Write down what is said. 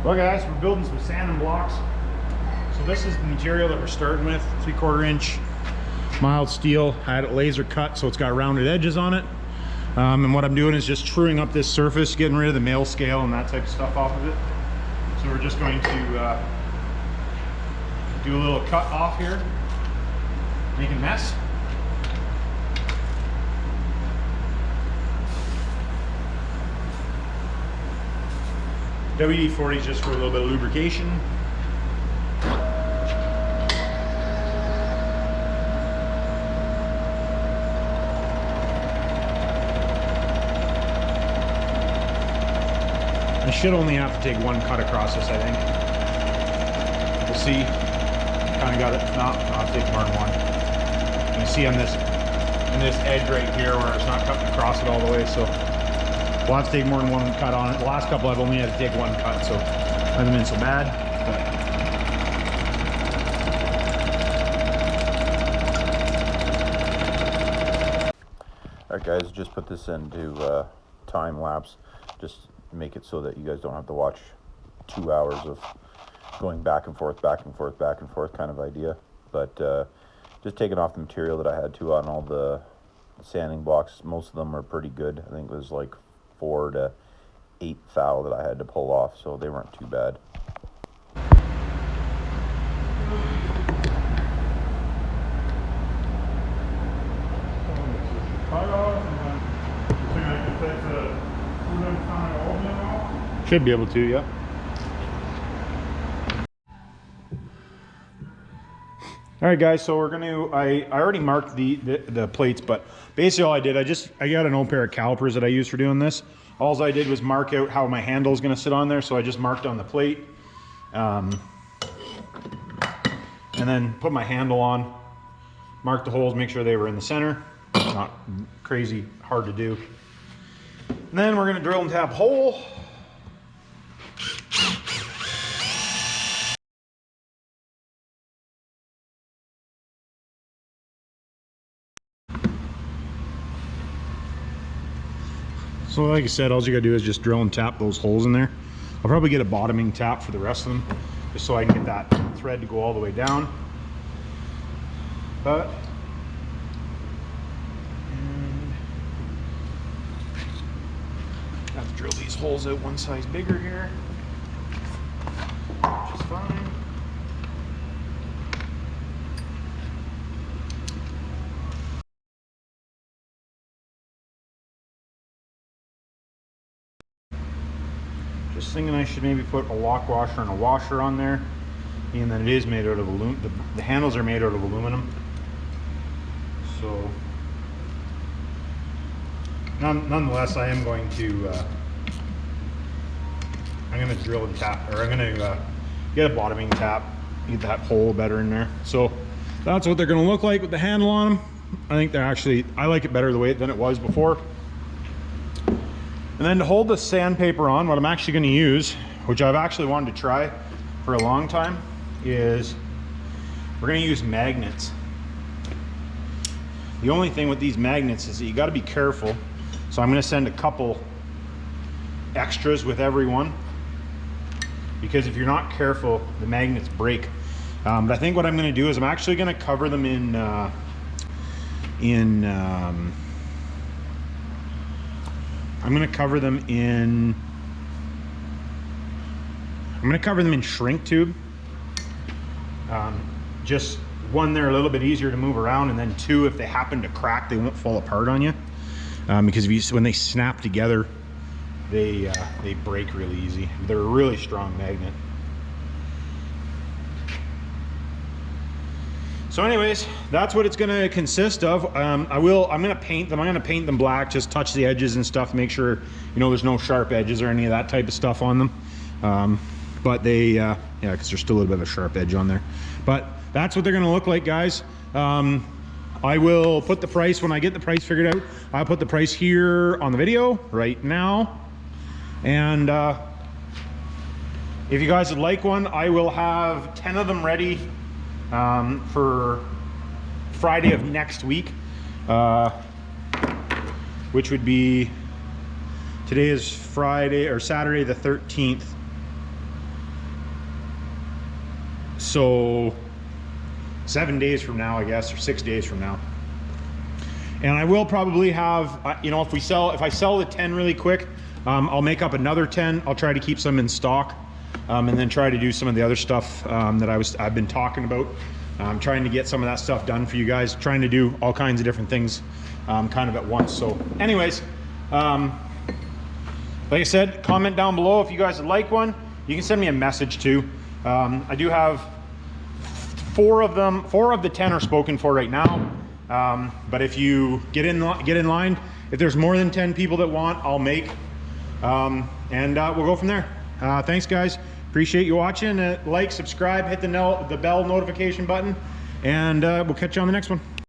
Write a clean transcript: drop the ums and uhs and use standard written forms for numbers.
Well guys, we're building some sanding blocks. So this is the material that we're starting with, 3/4 inch mild steel. I had it laser cut so it's got rounded edges on it. And what I'm doing is just truing up this surface, getting rid of the male scale and that type of stuff off of it. So we're just going to do a little cut off here, make a mess. WD-40 is just for a little bit of lubrication. I should only have to take one cut across this, I think. We'll see. Kind of got it. No, I'll take more than one. You see on this edge right here where it's not cutting across it all the way, so we'll have to take more than one cut on it. The last couple I've only had to take one cut, so it hasn't been so bad. Alright guys, just put this into time lapse. Just make it so that you guys don't have to watch 2 hours of going back and forth, back and forth, back and forth kind of idea. But just taking off the material that I had to on all the sanding blocks. Most of them are pretty good. I think it was like 4 to 8 thou that I had to pull off, so they weren't too bad. Should be able to, yeah. All right, guys. So we're gonna. I already marked the plates, but basically all I did, I got an old pair of calipers that I use for doing this. All I did was mark out how my handle is gonna sit on there. So I just marked on the plate, and then put my handle on. Mark the holes, make sure they were in the center. Not crazy hard to do. And then we're gonna drill and tap hole. So like I said, all you gotta do is just drill and tap those holes in there. I'll probably get a bottoming tap for the rest of them, just so I can get that thread to go all the way down. But I have to drill these holes out one size bigger here, which is fine. Just thinking I should maybe put a lock washer and a washer on there, being that it is made out of aluminum. The handles are made out of aluminum. So, nonetheless, I am going to, I'm going to drill and tap, or I'm going to get a bottoming tap, get that hole better in there. So that's what they're going to look like with the handle on them. I think they're actually, I like it better the way than it was before. And then to hold the sandpaper on, what I'm actually going to use, which I've actually wanted to try for a long time, is we're going to use magnets. The only thing with these magnets is that you got to be careful. So I'm going to send a couple extras with every one, because if you're not careful, the magnets break. But I think what I'm going to do is I'm actually going to cover them in shrink tube. Just one, they're a little bit easier to move around, and then two, if they happen to crack, they won't fall apart on you. Because when they snap together, they break really easy. They're a really strong magnet. So anyways, that's what it's going to consist of. I'm going to paint them. I'm going to paint them black, just touch the edges and stuff, make sure, you know, there's no sharp edges or any of that type of stuff on them. But they, yeah, because there's still a little bit of a sharp edge on there. But that's what they're going to look like, guys. I will put the price, when I get the price figured out, I'll put the price here on the video right now. And if you guys would like one, I will have 10 of them ready for Friday of next week, which would be, today is Friday or Saturday the 13th. So 7 days from now, I guess, or 6 days from now. And I will probably have, you know, if I sell the 10 really quick, I'll make up another 10. I'll try to keep some in stock, and then try to do some of the other stuff that I've been talking about. I'm trying to get some of that stuff done for you guys, trying to do all kinds of different things kind of at once. So anyways, like I said, comment down below if you guys would like one. You can send me a message too. I do have 4 of them. 4 of the 10 are spoken for right now. But if you get in line, if there's more than 10 people that want, I'll make, and we'll go from there. Thanks guys, appreciate you watching. Like, subscribe, hit the bell notification button, and we'll catch you on the next one.